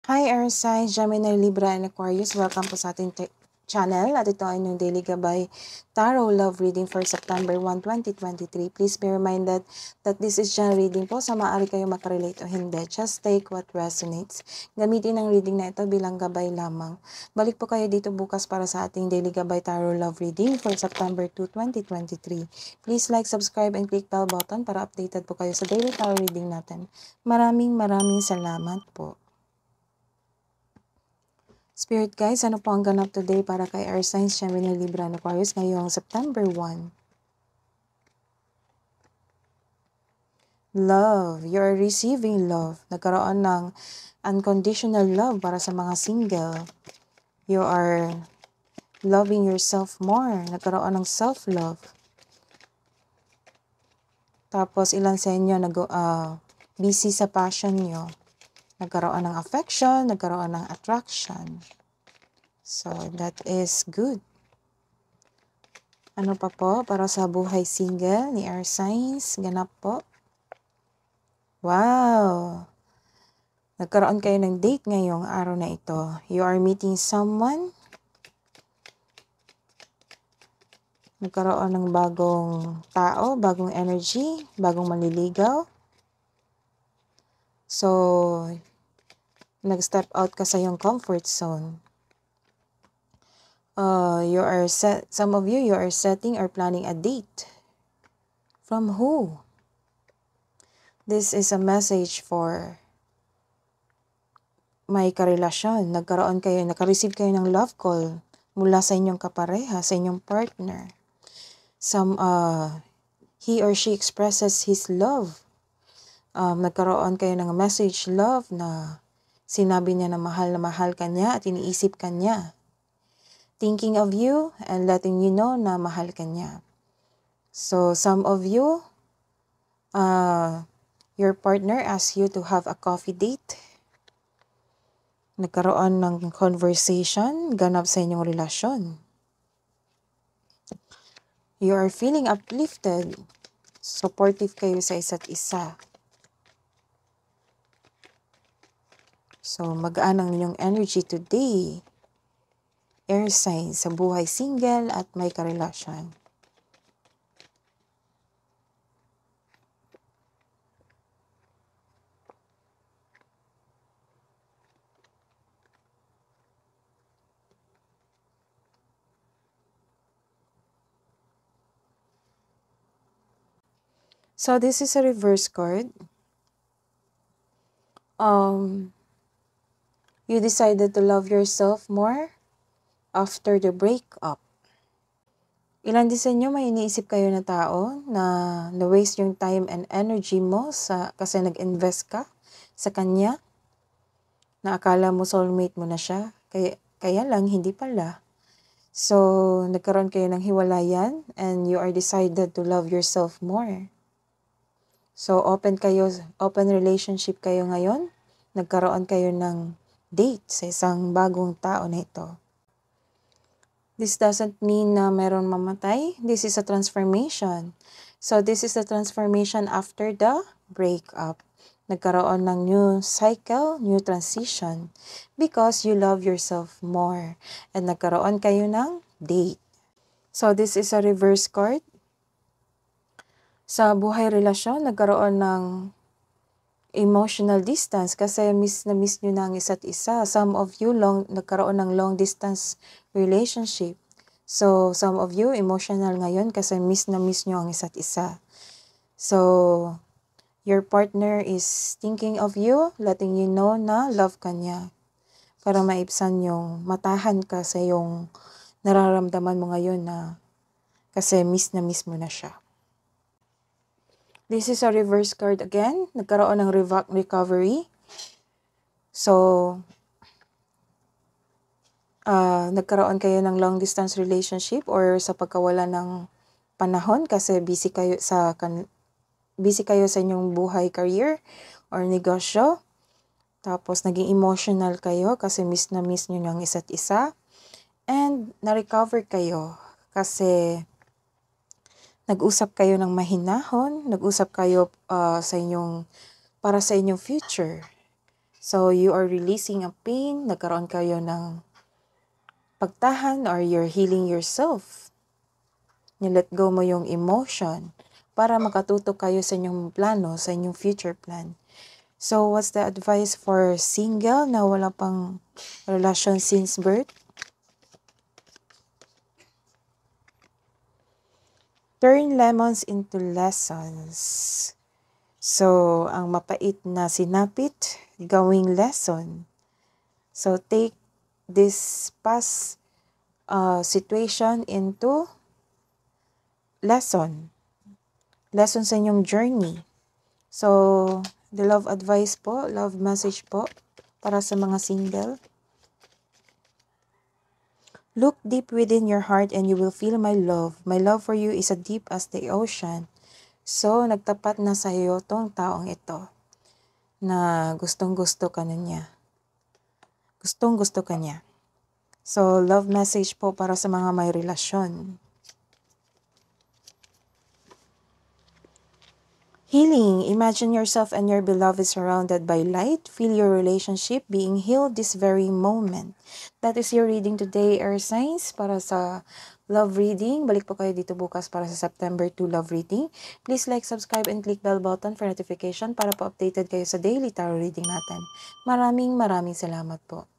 Hi Air Signs, Gemini, Libra, and Aquarius. Welcome po sa ating channel. At ito ay inyong daily gabay tarot love reading for September 1, 2023. Please be reminded that this is general reading po. Sa maaari kayo makarelate o hindi. Just take what resonates. Gamitin ang reading na ito bilang gabay lamang. Balik po kayo dito bukas para sa ating daily gabay tarot love reading for September 2, 2023. Please like, subscribe, and click bell button para updated po kayo sa daily tarot reading natin. Maraming salamat po. Spirit guys, ano po ang ganap today para kay Air Signs, Gemini, Libra, and Aquarius ngayong September 1? Love. You're receiving love. Nagkaroon ng unconditional love para sa mga single. You are loving yourself more. Nagkaroon ng self-love. Tapos ilan sa inyo busy sa passion nyo. Nagkaroon ng affection, nagkaroon ng attraction. So, that is good. Ano pa po para sa buhay single ni Air Signs? Ganap po. Wow! Nagkaroon kayo ng date ngayong araw na ito. You are meeting someone. Nagkaroon ng bagong tao, bagong energy, bagong manliligaw. So, nag-step out ka sa iyong comfort zone. Some of you are setting or planning a date. From who? This is a message for may karelasyon. Naka-receive kayo ng love call mula sa inyong kapareha, sa inyong partner. He or she expresses his love. Nagkaroon kayo ng message love na sinabi niya na mahal ka niya at iniisip ka niya. Thinking of you and letting you know na mahal ka niya. So some of you, your partner asks you to have a coffee date. Nagkaroon ng conversation, ganap sa inyong relasyon. You are feeling uplifted. Supportive kayo sa isa't isa. So, magaan ang inyong energy today. Air signs sa buhay single at may karelasyon. So, this is a reverse card. You decided to love yourself more after the breakup. Ilan din sa inyo may iniisip kayo na tao na na-waste yung time and energy mo kasi nag-invest ka sa kanya na akala mo soulmate mo na siya. Kaya lang, hindi pala. So, nagkaroon kayo ng hiwalayan and you are decided to love yourself more. So, open relationship kayo ngayon. Nagkaroon kayo ng date sa isang bagong tao na ito. This doesn't mean na meron mamatay. This is a transformation. So, this is a transformation after the breakup. Nagkaroon ng new cycle, new transition. Because you love yourself more. And nagkaroon kayo ng date. So, this is a reverse card. Sa buhay relasyon, nagkaroon ng emotional distance kasi miss na miss nyo na ang isa't isa. Some of you nagkaroon ng long distance relationship. So, some of you emotional ngayon kasi miss na miss nyo ang isa't isa. So, your partner is thinking of you, letting you know na love ka niya. Para maibsan yung matahan ka sa yung nararamdaman mo ngayon na kasi miss na miss mo na siya. This is a reverse card again. Nagkaroon ng recovery. So, nagkaroon kayo ng long distance relationship or sa pagkawala ng panahon kasi busy kayo sa inyong buhay, career or negosyo. Tapos, naging emotional kayo kasi miss na miss nyo ng isa't isa. And, na-recover kayo kasi nag-usap kayo ng mahinahon, nag-usap kayo para sa inyong future. So, you are releasing a pain, nagkaroon kayo ng pagtahan, or you're healing yourself. Nilet go mo yung emotion para makatutok kayo sa inyong plano, sa inyong future plan. So, what's the advice for single na wala pang relasyon since birth? Turn lemons into lessons. So, ang mapait na sinapit, gawing lesson. So, take this past situation into lesson. Lesson sa inyong journey. So, the love advice po, love message po para sa mga single. Look deep within your heart and you will feel my love. My love for you is as deep as the ocean. So, nagtapat na sa iyo tong taong ito na gustong-gusto ka na niya. Gustong-gusto ka niya. So, love message po para sa mga may relasyon. Healing. Imagine yourself and your beloved surrounded by light. Feel your relationship being healed this very moment. That is your reading today, Air Signs, para sa love reading. Balik po kayo dito bukas para sa September 2 love reading. Please like, subscribe, and click bell button for notification para po updated kayo sa daily tarot reading natin. Maraming salamat po.